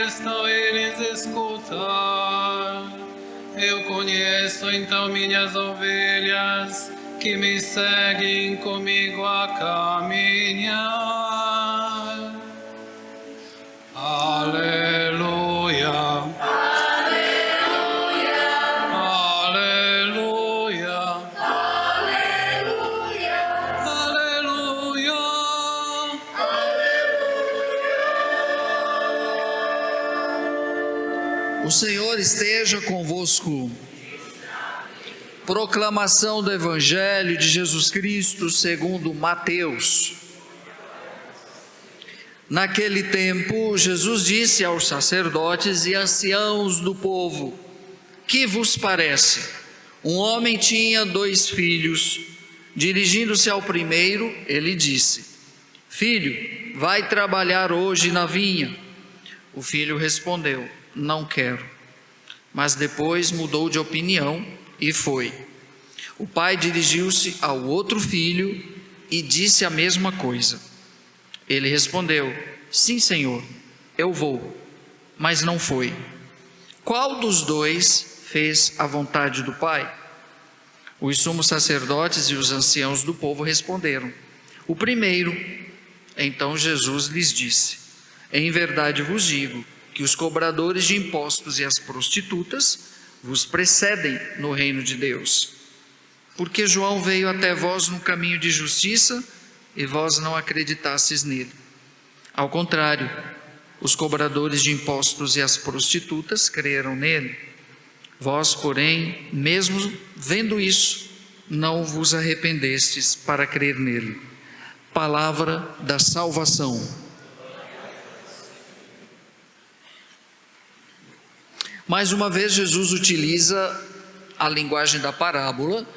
prestam eles escutar. Eu conheço então minhas ovelhas, que me seguem comigo a caminhar. Aleluia. Aleluia. Aleluia. Aleluia. Aleluia. O Senhor esteja convosco. Proclamação do Evangelho de Jesus Cristo segundo Mateus. Naquele tempo, Jesus disse aos sacerdotes e anciãos do povo: que vos parece? Um homem tinha 2 filhos. Dirigindo-se ao primeiro, ele disse: filho, vai trabalhar hoje na vinha. O filho respondeu: não quero. Mas depois mudou de opinião e foi. O pai dirigiu-se ao outro filho e disse a mesma coisa. Ele respondeu: sim, senhor, eu vou. Mas não foi. Qual dos 2 fez a vontade do pai? Os sumos sacerdotes e os anciãos do povo responderam: o primeiro. Então Jesus lhes disse: em verdade vos digo que os cobradores de impostos e as prostitutas vos precedem no reino de Deus. Porque João veio até vós no caminho de justiça e vós não acreditastes nele. Ao contrário, os cobradores de impostos e as prostitutas creram nele. Vós, porém, mesmo vendo isso, não vos arrependestes para crer nele. Palavra da salvação. Mais uma vez, Jesus utiliza a linguagem da parábola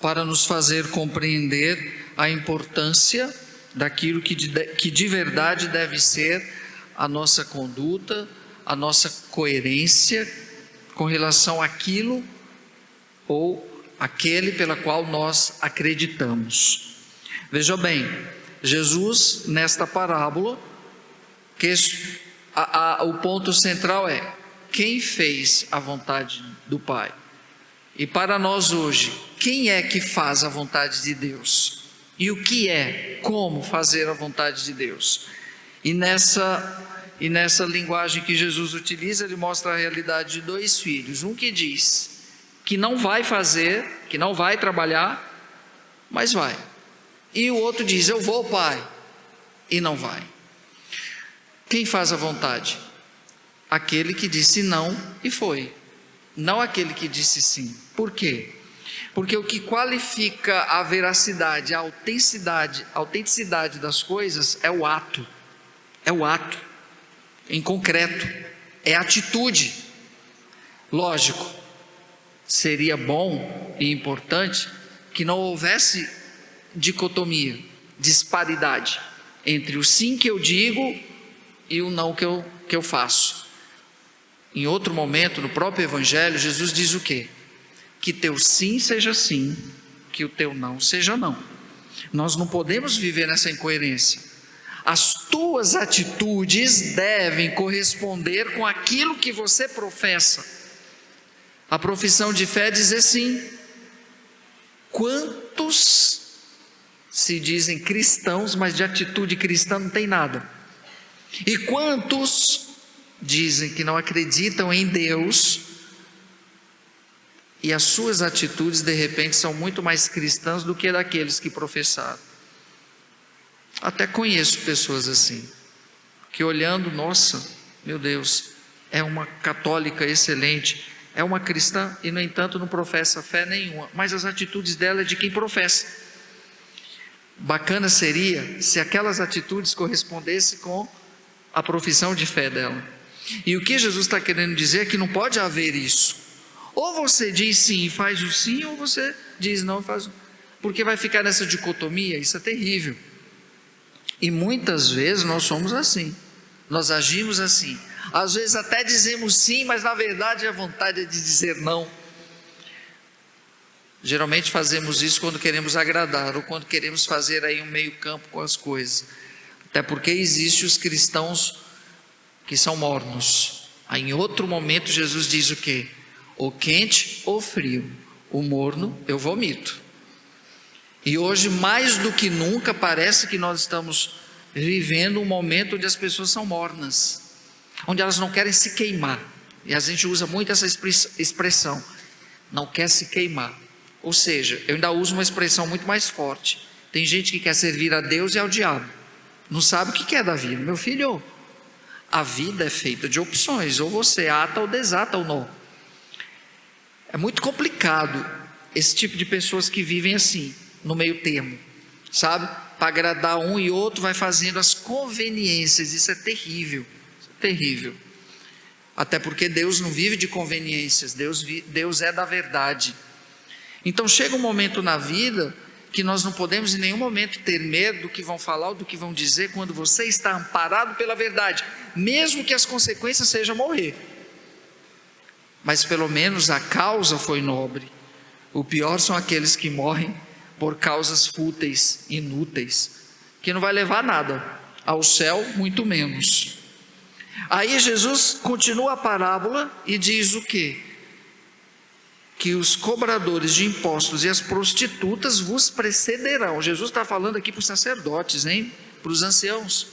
para nos fazer compreender a importância daquilo que de verdade deve ser a nossa conduta, a nossa coerência com relação àquilo ou aquele pela qual nós acreditamos. Veja bem, Jesus, nesta parábola, o ponto central é: quem fez a vontade do Pai? E para nós hoje, quem é que faz a vontade de Deus? E o que é, como fazer a vontade de Deus? E nessa linguagem que Jesus utiliza, ele mostra a realidade de 2 filhos. Um que diz que não vai fazer, que não vai trabalhar, mas vai. E o outro diz: eu vou, pai, e não vai. Quem faz a vontade? Aquele que disse não e foi, não aquele que disse sim. Por quê? Porque o que qualifica a veracidade, a autenticidade das coisas é o ato, em concreto, é a atitude. Lógico, seria bom e importante que não houvesse dicotomia, disparidade entre o sim que eu digo e o não que eu faço. Em outro momento, no próprio Evangelho, Jesus diz o quê? Que teu sim seja sim, que o teu não seja não. Nós não podemos viver nessa incoerência. As tuas atitudes devem corresponder com aquilo que você professa. A profissão de fé é dizer sim. Quantos se dizem cristãos, mas de atitude cristã não tem nada? E quantos dizem que não acreditam em Deus e as suas atitudes de repente são muito mais cristãs do que daqueles que professaram? Até conheço pessoas assim, que olhando, nossa, meu Deus, é uma católica excelente, é uma cristã e no entanto não professa fé nenhuma, mas as atitudes dela é de quem professa. Bacana seria se aquelas atitudes correspondessem com a profissão de fé dela. E o que Jesus está querendo dizer é que não pode haver isso. Ou você diz sim e faz o sim, ou você diz não e faz o... Porque vai ficar nessa dicotomia, isso é terrível. E muitas vezes nós somos assim, nós agimos assim. Às vezes até dizemos sim, mas na verdade a vontade é de dizer não. Geralmente fazemos isso quando queremos agradar, ou quando queremos fazer aí um meio campo com as coisas. Até porque existem os cristãos que são mornos, Aí em outro momento Jesus diz o quê? Ou quente ou frio, o morno eu vomito. E hoje mais do que nunca parece que nós estamos vivendo um momento onde as pessoas são mornas, onde elas não querem se queimar. E a gente usa muito essa expressão, não quer se queimar. Ou seja, eu ainda uso uma expressão muito mais forte. Tem gente que quer servir a Deus e ao diabo, não sabe o que é da vida. Meu filho, a vida é feita de opções, ou você ata ou desata o nó. É muito complicado esse tipo de pessoas que vivem assim, no meio termo, sabe? Para agradar um e outro vai fazendo as conveniências. Isso é terrível, terrível. Até porque Deus não vive de conveniências, Deus é da verdade. Então chega um momento na vida que nós não podemos em nenhum momento ter medo do que vão falar ou do que vão dizer, quando você está amparado pela verdade, mesmo que as consequências sejam morrer. Mas pelo menos a causa foi nobre. O pior são aqueles que morrem por causas fúteis, inúteis, que não vai levar a nada, ao céu muito menos. Aí Jesus continua a parábola e diz o quê? Que os cobradores de impostos e as prostitutas vos precederão. Jesus está falando aqui para os sacerdotes, hein? Para os anciãos,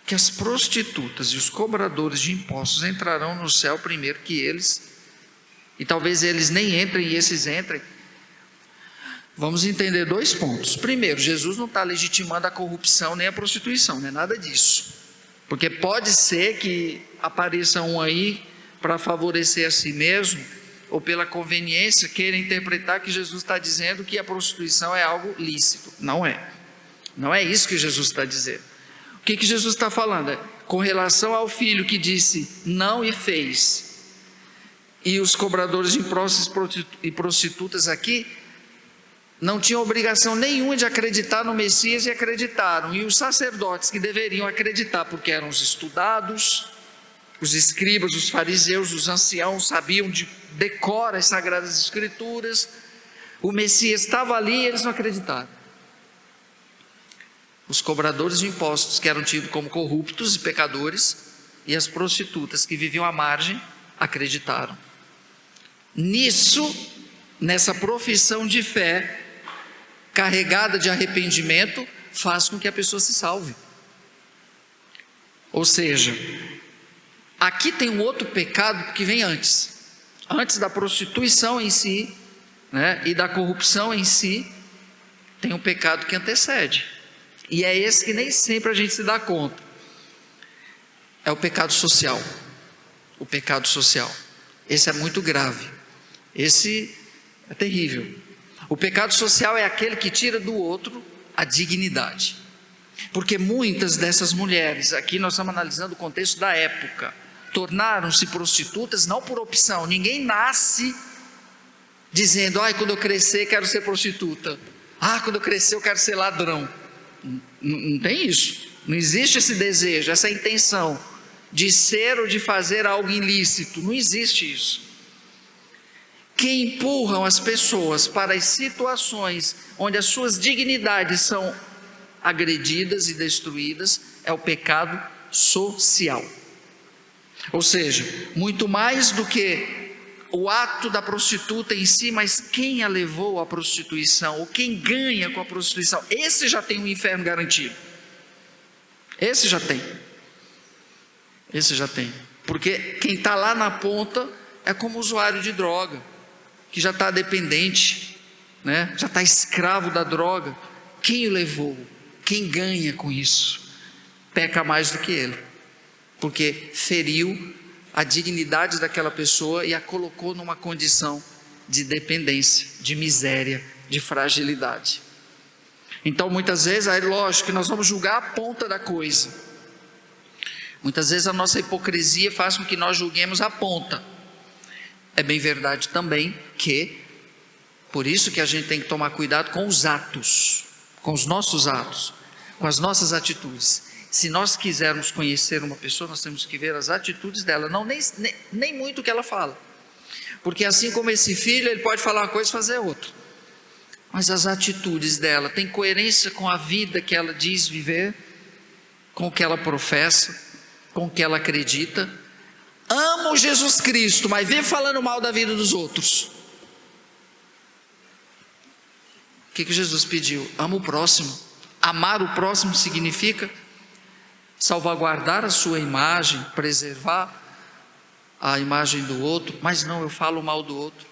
que as prostitutas e os cobradores de impostos entrarão no céu primeiro que eles, e talvez eles nem entrem e esses entrem. Vamos entender dois pontos. Primeiro, Jesus não está legitimando a corrupção nem a prostituição, não é nada disso, porque pode ser que apareça um aí para favorecer a si mesmo, ou pela conveniência queira interpretar que Jesus está dizendo que a prostituição é algo lícito. Não é isso que Jesus está dizendo. O que Jesus está falando? Com relação ao filho que disse não e fez, e os cobradores de impostos e prostitutas aqui não tinham obrigação nenhuma de acreditar no Messias e acreditaram, e os sacerdotes que deveriam acreditar porque eram os estudados, os escribas, os fariseus, os anciãos sabiam de decor as sagradas escrituras, o Messias estava ali e eles não acreditaram. Os cobradores de impostos, que eram tidos como corruptos e pecadores, e as prostitutas que viviam à margem, acreditaram. Nessa profissão de fé carregada de arrependimento, faz com que a pessoa se salve. Ou seja, aqui tem um outro pecado que vem antes da prostituição em si, né, e da corrupção em si, tem um pecado que antecede, e é esse que nem sempre a gente se dá conta. É o pecado social. O pecado social, esse é muito grave, esse é terrível. O pecado social é aquele que tira do outro a dignidade, porque muitas dessas mulheres, aqui nós estamos analisando o contexto da época, tornaram-se prostitutas não por opção. Ninguém nasce dizendo, quando eu crescer quero ser prostituta, quando eu crescer eu quero ser ladrão. Não tem isso, não existe esse desejo, essa intenção de ser ou de fazer algo ilícito, não existe isso. Que empurram as pessoas para as situações onde as suas dignidades são agredidas e destruídas é o pecado social. Ou seja, muito mais do que o ato da prostituta em si, mas quem a levou à prostituição, ou quem ganha com a prostituição, esse já tem um inferno garantido. Esse já tem, porque quem está lá na ponta é como usuário de droga, que já está dependente, né? Já está escravo da droga. Quem o levou, quem ganha com isso, peca mais do que ele, porque feriu a dignidade daquela pessoa e a colocou numa condição de dependência, de miséria, de fragilidade. Então muitas vezes, lógico que nós vamos julgar a ponta da coisa. Muitas vezes a nossa hipocrisia faz com que nós julguemos a ponta. É bem verdade também que, por isso que a gente tem que tomar cuidado com os atos, com os nossos atos, com as nossas atitudes. Se nós quisermos conhecer uma pessoa, nós temos que ver as atitudes dela, não nem muito o que ela fala, porque assim como esse filho, ele pode falar uma coisa e fazer outra, mas as atitudes dela têm coerência com a vida que ela diz viver, com o que ela professa, com o que ela acredita. amo Jesus Cristo, mas vive falando mal da vida dos outros. O que Jesus pediu? Ama o próximo. Amar o próximo significa salvaguardar a sua imagem, preservar a imagem do outro, mas não, eu falo mal do outro,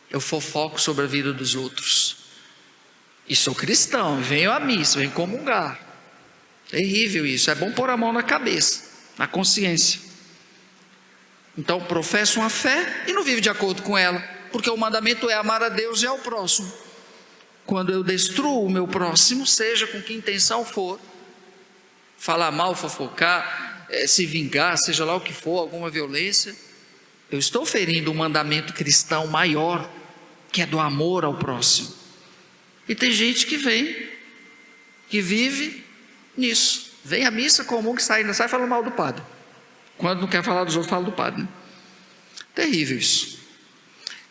eu fofoco sobre a vida dos outros, e sou cristão, venho à missa, venho comungar. Terrível isso, é bom pôr a mão na cabeça, na consciência. Então professa uma fé e não vive de acordo com ela, porque o mandamento é amar a Deus e ao próximo. Quando eu destruo o meu próximo, seja com que intenção for, falar mal, fofocar, se vingar, seja lá o que for, alguma violência, eu estou ferindo um mandamento cristão maior, que é do amor ao próximo. E tem gente que vem, que vive nisso, vem à missa comum, que sai falando mal do padre. Quando não quer falar dos outros, fala do padre, né? Terrível isso.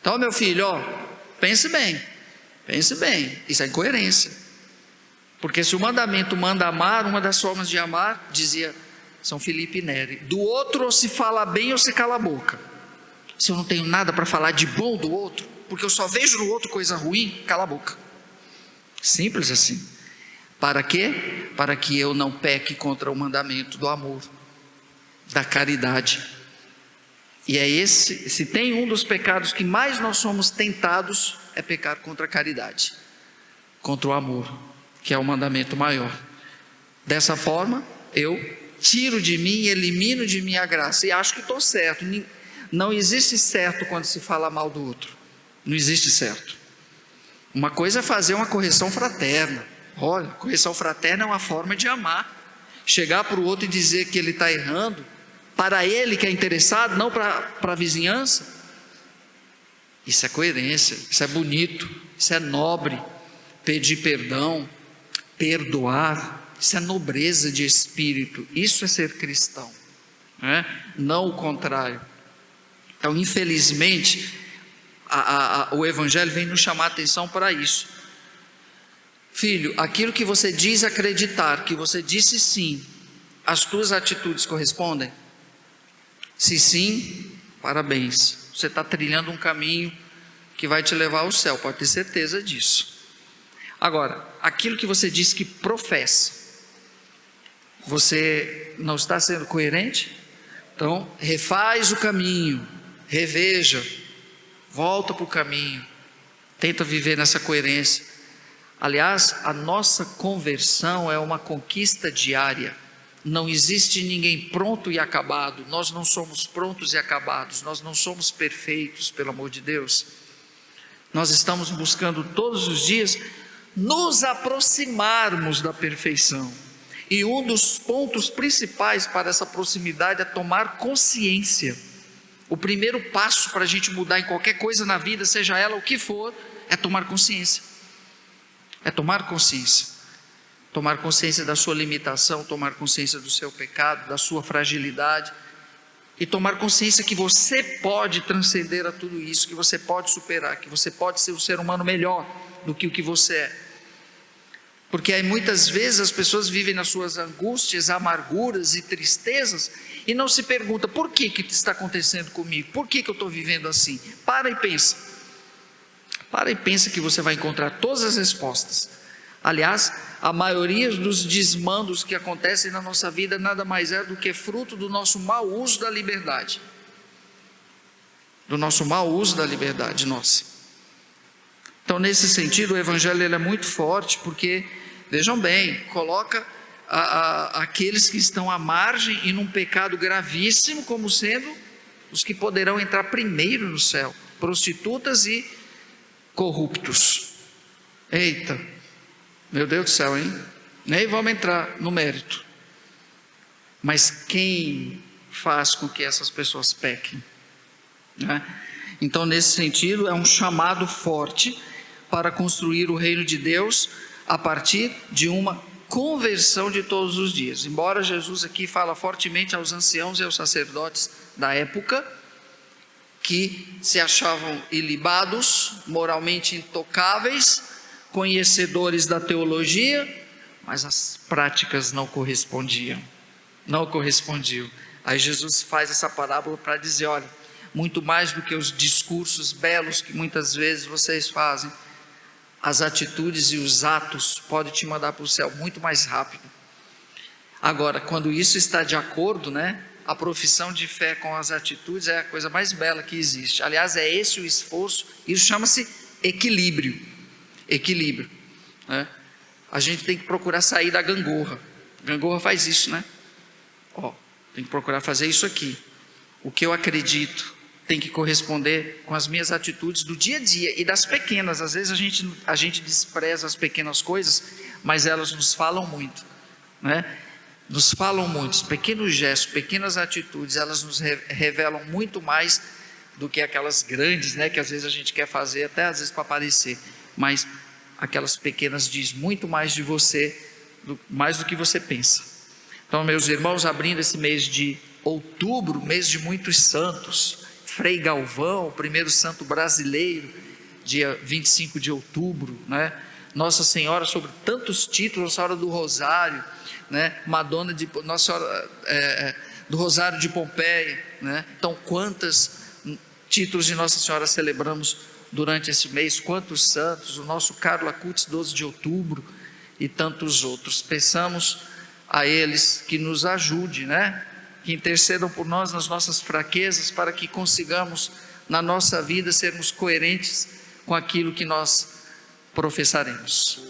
Então, meu filho, pense bem, isso é incoerência. Porque se o mandamento manda amar, uma das formas de amar, dizia São Filipe Neri, do outro ou se fala bem ou se cala a boca. Se eu não tenho nada para falar de bom do outro, porque eu só vejo no outro coisa ruim, cala a boca. Simples assim. Para quê? Para que eu não peque contra o mandamento do amor, da caridade. E é esse, se tem um dos pecados que mais nós somos tentados, é pecar contra a caridade, contra o amor, que é o mandamento maior. Dessa forma, eu tiro de mim, elimino de mim a graça, e acho que estou certo. Não existe certo quando se fala mal do outro, não existe certo. Uma coisa é fazer uma correção fraterna. Olha, correção fraterna é uma forma de amar. Chegar para o outro e dizer que ele está errando, para ele que é interessado, não para a vizinhança. Isso é coerência, isso é bonito, isso é nobre. Pedir perdão, perdoar, isso é nobreza de espírito, isso é ser cristão, não o contrário. Então, infelizmente, o Evangelho vem nos chamar a atenção para isso. Filho, aquilo que você diz acreditar, que você disse sim, as tuas atitudes correspondem? Se sim, parabéns, você está trilhando um caminho que vai te levar ao céu, pode ter certeza disso. Agora, aquilo que você diz que professa, você não está sendo coerente? Então, refaz o caminho, reveja, volta para o caminho, tenta viver nessa coerência. Aliás, a nossa conversão é uma conquista diária. Não existe ninguém pronto e acabado. Nós não somos prontos e acabados. Nós não somos perfeitos, pelo amor de Deus. Nós estamos buscando todos os dias nos aproximarmos da perfeição. E um dos pontos principais para essa proximidade é tomar consciência. O primeiro passo para a gente mudar em qualquer coisa na vida, seja ela o que for, é tomar consciência. É tomar consciência. Tomar consciência da sua limitação, tomar consciência do seu pecado, da sua fragilidade, e tomar consciência que você pode transcender a tudo isso, que você pode superar, que você pode ser um ser humano melhor do que o que você é. Porque aí muitas vezes as pessoas vivem nas suas angústias, amarguras e tristezas e não se perguntam: por que está acontecendo comigo? Por que eu estou vivendo assim? Para e pensa. Para e pensa que você vai encontrar todas as respostas. Aliás, a maioria dos desmandos que acontecem na nossa vida nada mais é do que fruto do nosso mau uso da liberdade. Do nosso mau uso da liberdade nossa. Então, nesse sentido, o Evangelho ele é muito forte, porque, vejam bem, coloca aqueles que estão à margem e num pecado gravíssimo como sendo os que poderão entrar primeiro no céu: prostitutas e corruptos. Eita, meu Deus do céu, hein? Nem vamos entrar no mérito. Mas quem faz com que essas pessoas pequem? Então, nesse sentido, é um chamado forte para construir o reino de Deus a partir de uma conversão de todos os dias. Embora Jesus aqui fala fortemente aos anciãos e aos sacerdotes da época, que se achavam ilibados, moralmente intocáveis, conhecedores da teologia, mas as práticas não correspondiam. Aí Jesus faz essa parábola para dizer: olha, muito mais do que os discursos belos que muitas vezes vocês fazem, as atitudes e os atos podem te mandar para o céu muito mais rápido. Agora, quando isso está de acordo, né, a profissão de fé com as atitudes é a coisa mais bela que existe. Aliás, é esse o esforço, isso chama-se equilíbrio. Equilíbrio, né? A gente tem que procurar sair da gangorra. Gangorra faz isso, né? Tem que procurar fazer isso aqui. O que eu acredito tem que corresponder com as minhas atitudes do dia a dia e das pequenas. Às vezes a gente despreza as pequenas coisas, mas elas nos falam muito, né? Nos falam muito. Os pequenos gestos, pequenas atitudes, elas nos revelam muito mais do que aquelas grandes, né? Que às vezes a gente quer fazer, até às vezes para aparecer. Mas aquelas pequenas diz muito mais de você, mais do que você pensa. Então, meus irmãos, abrindo esse mês de outubro, mês de muitos santos, Frei Galvão, o primeiro santo brasileiro, dia 25 de outubro, né? Nossa Senhora sobre tantos títulos, Nossa Senhora do Rosário, né? Madonna de Nossa Senhora do Rosário de Pompeia, né? Então, quantos títulos de Nossa Senhora celebramos durante esse mês, quantos santos, o nosso Carlo Acutis, 12 de outubro, e tantos outros. Peçamos a eles que nos ajude, né? Que intercedam por nós nas nossas fraquezas, para que consigamos na nossa vida sermos coerentes com aquilo que nós professaremos.